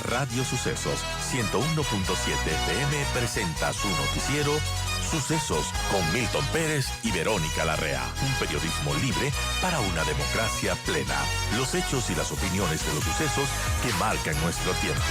Radio Sucesos 101.7 FM presenta su noticiero Sucesos con Milton Pérez y Verónica Larrea. Un periodismo libre para una democracia plena. Los hechos y las opiniones de los sucesos que marcan nuestro tiempo.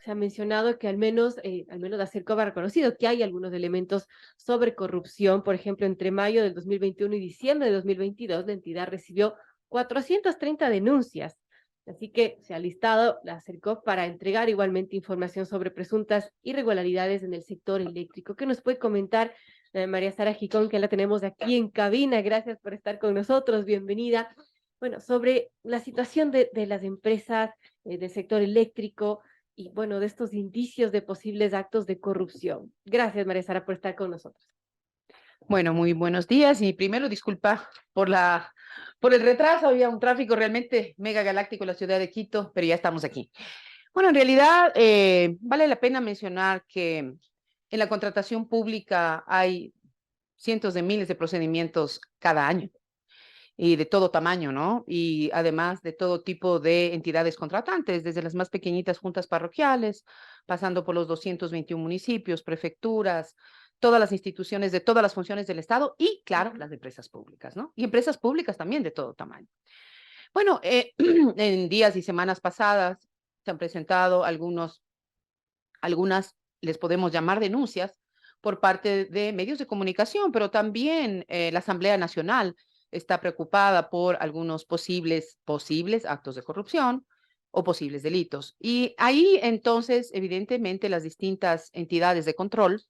Se ha mencionado que al menos la Sercov ha reconocido que hay algunos elementos sobre corrupción. Por ejemplo, entre mayo del 2021 y diciembre de 2022, la entidad recibió 430 denuncias. Así que se ha listado la Sercov para entregar igualmente información sobre presuntas irregularidades en el sector eléctrico. ¿Qué nos puede comentar María Sara Gicón, que la tenemos aquí en cabina? Gracias por estar con nosotros, bienvenida. Bueno, sobre la situación de las empresas del sector eléctrico, y bueno, de estos indicios de posibles actos de corrupción. Gracias, María Sara, por estar con nosotros. Bueno, muy buenos días y primero disculpa por el retraso, había un tráfico realmente mega galáctico en la ciudad de Quito, pero ya estamos aquí. Bueno, en realidad vale la pena mencionar que en la contratación pública hay cientos de miles de procedimientos cada año y de todo tamaño, ¿no? Y además de todo tipo de entidades contratantes, desde las más pequeñitas juntas parroquiales, pasando por los 221 municipios, prefecturas, todas las instituciones de todas las funciones del Estado y, claro, las empresas públicas, ¿no? Y empresas públicas también de todo tamaño. Bueno, en días y semanas pasadas se han presentado algunas, les podemos llamar denuncias, por parte de medios de comunicación, pero también la Asamblea Nacional está preocupada por algunos posibles actos de corrupción o posibles delitos. Y ahí entonces, evidentemente, las distintas entidades de control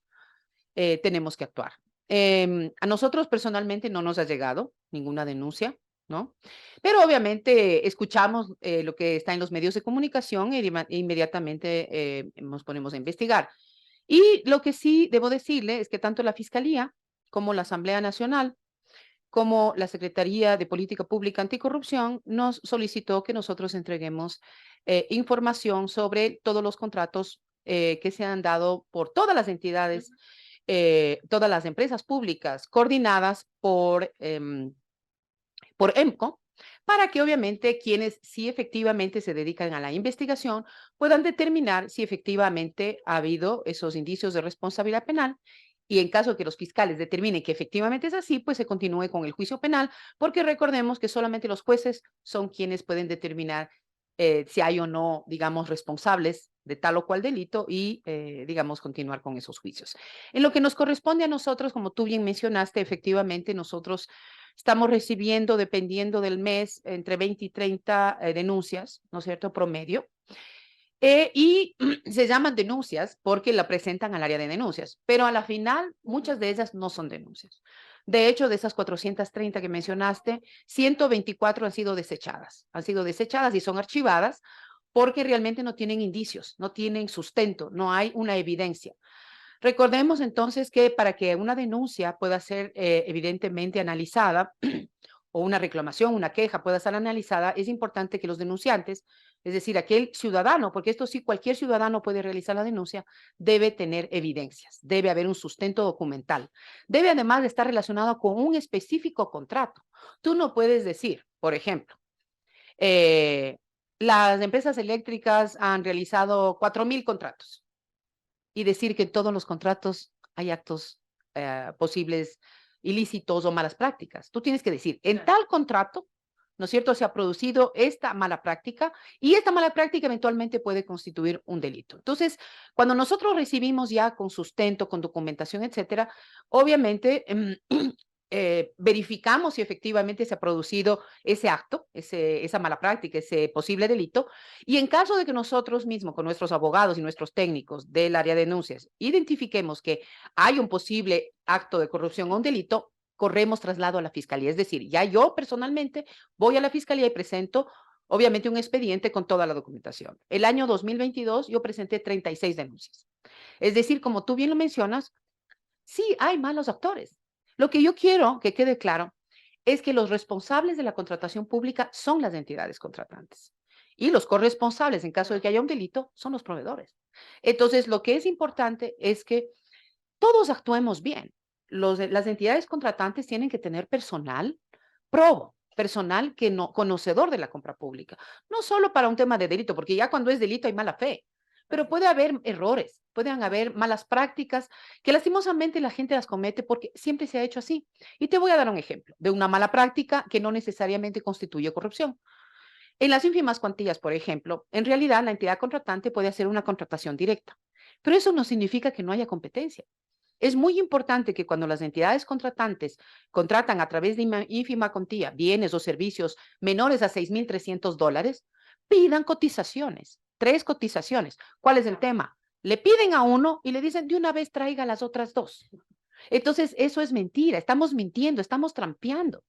tenemos que actuar. A nosotros personalmente no nos ha llegado ninguna denuncia, ¿no? Pero obviamente escuchamos lo que está en los medios de comunicación e inmediatamente nos ponemos a investigar. Y lo que sí debo decirle es que tanto la Fiscalía como la Asamblea Nacional, como la Secretaría de Política Pública Anticorrupción, nos solicitó que nosotros entreguemos información sobre todos los contratos que se han dado por todas las entidades, todas las empresas públicas coordinadas por EMCO, para que obviamente quienes sí efectivamente se dedican a la investigación puedan determinar si efectivamente ha habido esos indicios de responsabilidad penal y en caso de que los fiscales determinen que efectivamente es así, pues se continúe con el juicio penal, porque recordemos que solamente los jueces son quienes pueden determinar si hay o no, digamos, responsables de tal o cual delito y, digamos, continuar con esos juicios. En lo que nos corresponde a nosotros, como tú bien mencionaste, efectivamente nosotros estamos recibiendo, dependiendo del mes, entre 20 y 30 denuncias, ¿no es cierto?, promedio. Y se llaman denuncias porque la presentan al área de denuncias, pero a la final muchas de ellas no son denuncias. De hecho, de esas 430 que mencionaste, 124 han sido desechadas y son archivadas porque realmente no tienen indicios, no tienen sustento, no hay una evidencia. Recordemos entonces que para que una denuncia pueda ser evidentemente analizada o una reclamación, una queja pueda ser analizada, es importante que los denunciantes, es decir, aquel ciudadano, porque esto sí cualquier ciudadano puede realizar la denuncia, debe tener evidencias, debe haber un sustento documental, debe además de estar relacionado con un específico contrato. Tú no puedes decir, por ejemplo, las empresas eléctricas han realizado 4,000 contratos y decir que en todos los contratos hay actos posibles ilícitos o malas prácticas. Tú tienes que decir, en tal contrato, ¿no es cierto?, se ha producido esta mala práctica y esta mala práctica eventualmente puede constituir un delito. Entonces, cuando nosotros recibimos ya con sustento, con documentación, etcétera, obviamente verificamos si efectivamente se ha producido ese acto, esa mala práctica, ese posible delito, y en caso de que nosotros mismos, con nuestros abogados y nuestros técnicos del área de denuncias, identifiquemos que hay un posible acto de corrupción o un delito, corremos traslado a la fiscalía. Es decir, ya yo personalmente voy a la fiscalía y presento, obviamente, un expediente con toda la documentación. El año 2022 yo presenté 36 denuncias. Es decir, como tú bien lo mencionas, sí hay malos actores. Lo que yo quiero que quede claro es que los responsables de la contratación pública son las entidades contratantes y los corresponsables, en caso de que haya un delito, son los proveedores. Entonces, lo que es importante es que todos actuemos bien. Las entidades contratantes tienen que tener personal probo personal que no conocedor de la compra pública, no solo para un tema de delito, porque ya cuando es delito hay mala fe, pero puede haber errores, pueden haber malas prácticas que lastimosamente la gente las comete porque siempre se ha hecho así. Y te voy a dar un ejemplo de una mala práctica que no necesariamente constituye corrupción. En las ínfimas cuantías, por ejemplo, en realidad la entidad contratante puede hacer una contratación directa, pero eso no significa que no haya competencia. Es muy importante que cuando las entidades contratantes contratan a través de ínfima cuantía bienes o servicios menores a $6,300, pidan cotizaciones, 3 cotizaciones. ¿Cuál es el tema? Le piden a uno y le dicen de una vez traiga las otras 2. Entonces, eso es mentira, estamos mintiendo, estamos trampeando.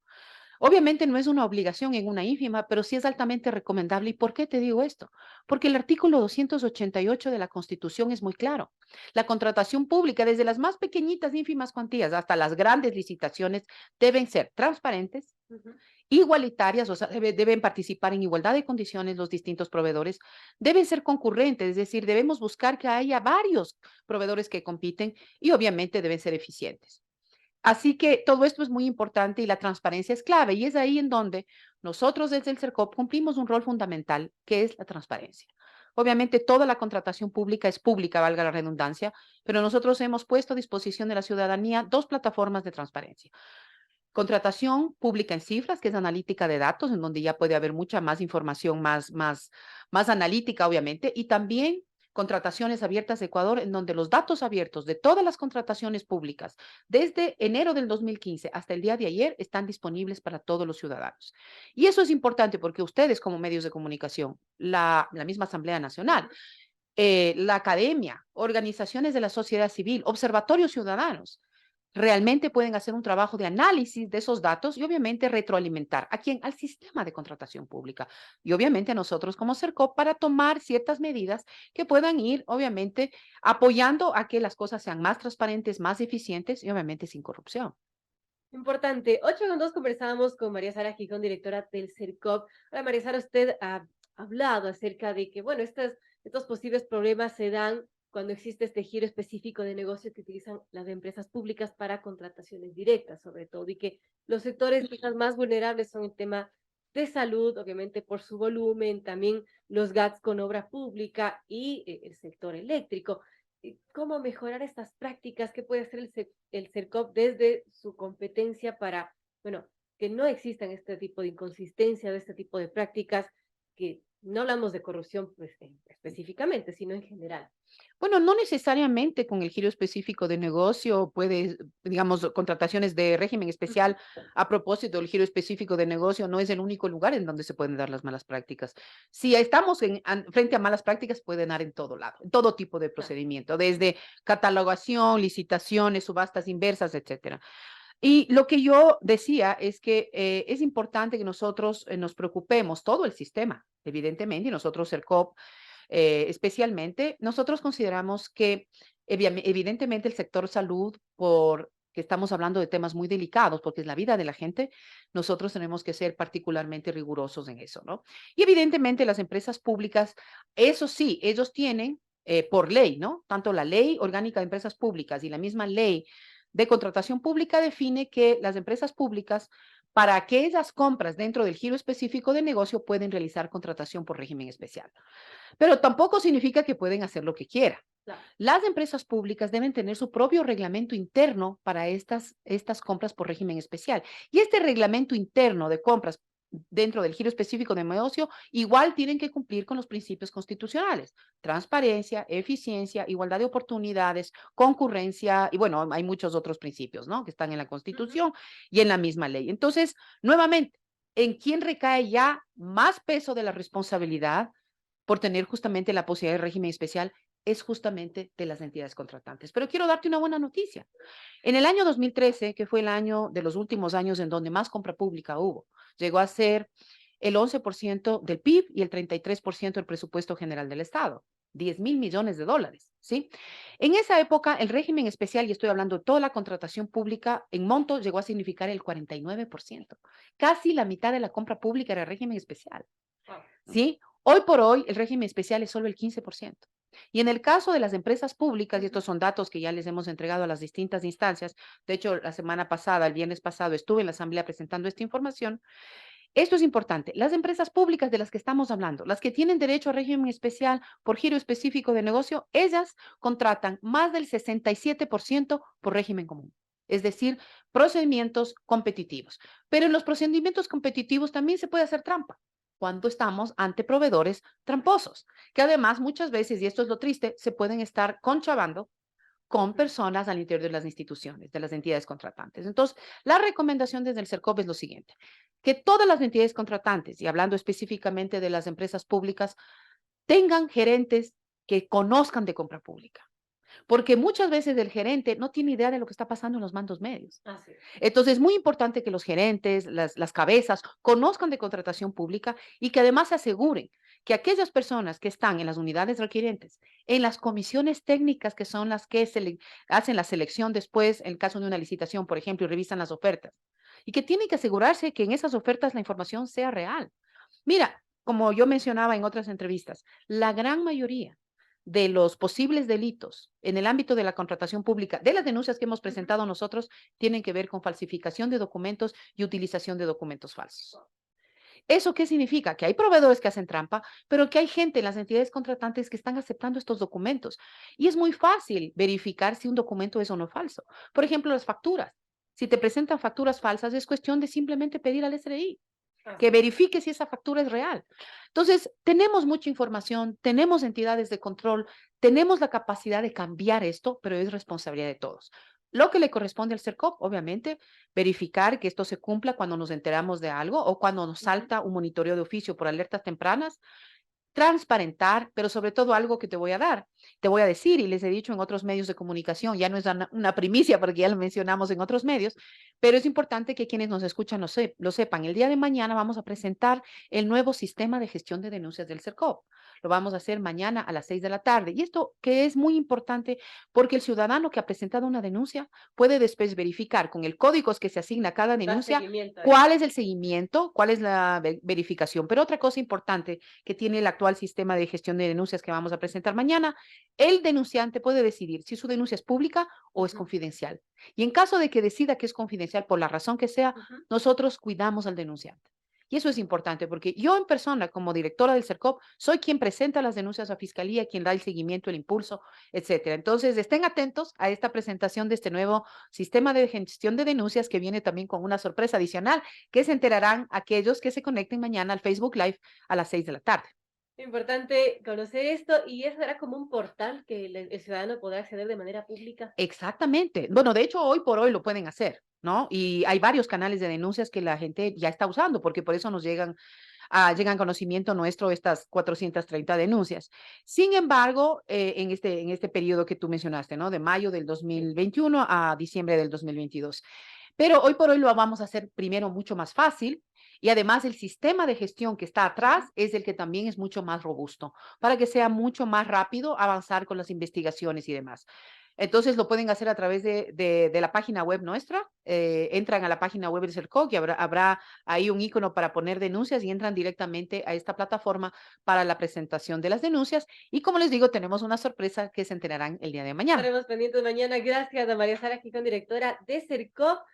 Obviamente no es una obligación en una ínfima, pero sí es altamente recomendable. ¿Y por qué te digo esto? Porque el artículo 288 de la Constitución es muy claro. La contratación pública, desde las más pequeñitas ínfimas cuantías hasta las grandes licitaciones, deben ser transparentes, igualitarias, o sea, deben participar en igualdad de condiciones los distintos proveedores, deben ser concurrentes, es decir, debemos buscar que haya varios proveedores que compiten y obviamente deben ser eficientes. Así que todo esto es muy importante y la transparencia es clave y es ahí en donde nosotros desde el CERCOP cumplimos un rol fundamental que es la transparencia. Obviamente toda la contratación pública es pública, valga la redundancia, pero nosotros hemos puesto a disposición de la ciudadanía 2 plataformas de transparencia. Contratación pública en cifras, que es analítica de datos, en donde ya puede haber mucha más información, más analítica, obviamente, y también contrataciones abiertas de Ecuador, en donde los datos abiertos de todas las contrataciones públicas, desde enero del 2015 hasta el día de ayer, están disponibles para todos los ciudadanos. Y eso es importante porque ustedes, como medios de comunicación, la misma Asamblea Nacional, la academia, organizaciones de la sociedad civil, observatorios ciudadanos, realmente pueden hacer un trabajo de análisis de esos datos y obviamente retroalimentar a quién, al sistema de contratación pública y obviamente a nosotros como CERCOP para tomar ciertas medidas que puedan ir obviamente apoyando a que las cosas sean más transparentes, más eficientes y obviamente sin corrupción. Importante. 8:02 conversábamos con María Sara Gijón, directora del CERCOP. Ahora, María Sara, usted ha hablado acerca de que, bueno, estos posibles problemas se dan cuando existe este giro específico de negocio que utilizan las empresas públicas para contrataciones directas, sobre todo, y que los sectores quizás más vulnerables son el tema de salud, obviamente por su volumen, también los GATS con obra pública y el sector eléctrico. ¿Cómo mejorar estas prácticas? ¿Qué puede hacer el CERCOP desde su competencia para, bueno, que no existan este tipo de inconsistencia, de este tipo de prácticas, que no hablamos de corrupción pues, específicamente, sino en general? Bueno, no necesariamente con el giro específico de negocio puede, digamos, contrataciones de régimen especial a propósito del giro específico de negocio no es el único lugar en donde se pueden dar las malas prácticas. Si estamos frente a malas prácticas, pueden dar en todo lado, en todo tipo de procedimiento, desde catalogación, licitaciones, subastas inversas, etcétera. Y lo que yo decía es que es importante que nosotros nos preocupemos, todo el sistema, evidentemente, y nosotros, CERCOP, especialmente, nosotros consideramos que evidentemente el sector salud, porque estamos hablando de temas muy delicados, porque es la vida de la gente, nosotros tenemos que ser particularmente rigurosos en eso, ¿no? Y evidentemente las empresas públicas, eso sí, ellos tienen por ley, ¿no? Tanto la ley orgánica de empresas públicas y la misma ley de contratación pública define que las empresas públicas, para aquellas compras dentro del giro específico de negocio, pueden realizar contratación por régimen especial. Pero tampoco significa que pueden hacer lo que quieran. Claro. Las empresas públicas deben tener su propio reglamento interno para estas compras por régimen especial. Y este reglamento interno de compras dentro del giro específico de negocio igual tienen que cumplir con los principios constitucionales: transparencia, eficiencia, igualdad de oportunidades, concurrencia y bueno, hay muchos otros principios, ¿no? Que están en la Constitución y en la misma ley. Entonces, nuevamente, ¿en quién recae ya más peso de la responsabilidad por tener justamente la posibilidad de régimen especial? Es justamente de las entidades contratantes. Pero quiero darte una buena noticia. En el año 2013, que fue el año de los últimos años en donde más compra pública hubo, llegó a ser el 11% del PIB y el 33% del presupuesto general del Estado. 10,000 millones de dólares, ¿sí? En esa época, el régimen especial, y estoy hablando de toda la contratación pública, en monto llegó a significar el 49%. Casi la mitad de la compra pública era régimen especial, ¿sí? Hoy por hoy, el régimen especial es solo el 15%. Y en el caso de las empresas públicas, y estos son datos que ya les hemos entregado a las distintas instancias, de hecho, la semana pasada, el viernes pasado, estuve en la Asamblea presentando esta información. Esto es importante. Las empresas públicas de las que estamos hablando, las que tienen derecho a régimen especial por giro específico de negocio, ellas contratan más del 67% por régimen común. Es decir, procedimientos competitivos. Pero en los procedimientos competitivos también se puede hacer trampa cuando estamos ante proveedores tramposos, que además muchas veces, y esto es lo triste, se pueden estar conchavando con personas al interior de las instituciones, de las entidades contratantes. Entonces, la recomendación desde el CERCOP es lo siguiente, que todas las entidades contratantes, y hablando específicamente de las empresas públicas, tengan gerentes que conozcan de compra pública, porque muchas veces el gerente no tiene idea de lo que está pasando en los mandos medios. Así es. Entonces, es muy importante que los gerentes, las cabezas, conozcan de contratación pública y que además se aseguren que aquellas personas que están en las unidades requirientes, en las comisiones técnicas que son las que hacen la selección después, en el caso de una licitación, por ejemplo, y revisan las ofertas, y que tienen que asegurarse que en esas ofertas la información sea real. Mira, como yo mencionaba en otras entrevistas, la gran mayoría de los posibles delitos en el ámbito de la contratación pública, de las denuncias que hemos presentado nosotros, tienen que ver con falsificación de documentos y utilización de documentos falsos. ¿Eso qué significa? Que hay proveedores que hacen trampa, pero que hay gente en las entidades contratantes que están aceptando estos documentos. Y es muy fácil verificar si un documento es o no falso. Por ejemplo, las facturas. Si te presentan facturas falsas, es cuestión de simplemente pedir al SRI que verifique si esa factura es real. Entonces, tenemos mucha información, tenemos entidades de control, tenemos la capacidad de cambiar esto, pero es responsabilidad de todos. Lo que le corresponde al CERCOP, obviamente, verificar que esto se cumpla cuando nos enteramos de algo o cuando nos salta un monitoreo de oficio por alertas tempranas, transparentar, pero sobre todo algo que te voy a dar, te voy a decir, y les he dicho en otros medios de comunicación, ya no es una primicia porque ya lo mencionamos en otros medios, pero es importante que quienes nos escuchan lo sepan. El día de mañana vamos a presentar el nuevo sistema de gestión de denuncias del CERCOP. Lo vamos a hacer mañana a las 6 de la tarde. Y esto que es muy importante porque el ciudadano que ha presentado una denuncia puede después verificar con el código que se asigna a cada denuncia cuál es el seguimiento, cuál es la verificación. Pero otra cosa importante que tiene el actual sistema de gestión de denuncias que vamos a presentar mañana, el denunciante puede decidir si su denuncia es pública o es confidencial. Y en caso de que decida que es confidencial por la razón que sea, nosotros cuidamos al denunciante. Y eso es importante porque yo en persona, como directora del CERCOP, soy quien presenta las denuncias a Fiscalía, quien da el seguimiento, el impulso, etcétera. Entonces, estén atentos a esta presentación de este nuevo sistema de gestión de denuncias que viene también con una sorpresa adicional que se enterarán aquellos que se conecten mañana al Facebook Live a las 6 de la tarde. Importante conocer esto y eso será como un portal que el ciudadano podrá acceder de manera pública. Exactamente. Bueno, de hecho, hoy por hoy lo pueden hacer, ¿no? Y hay varios canales de denuncias que la gente ya está usando, porque por eso nos llegan conocimiento nuestro estas 430 denuncias. Sin embargo, en este periodo que tú mencionaste, ¿no? De mayo del 2021 a diciembre del 2022. Pero hoy por hoy lo vamos a hacer primero mucho más fácil y además el sistema de gestión que está atrás es el que también es mucho más robusto para que sea mucho más rápido avanzar con las investigaciones y demás. Entonces lo pueden hacer a través de la página web nuestra. Entran a la página web del CERCOC y habrá ahí un icono para poner denuncias y entran directamente a esta plataforma para la presentación de las denuncias. Y como les digo, tenemos una sorpresa que se enterarán el día de mañana. Estaremos pendientes mañana. Gracias a María Sara Gijón, directora de CERCOP.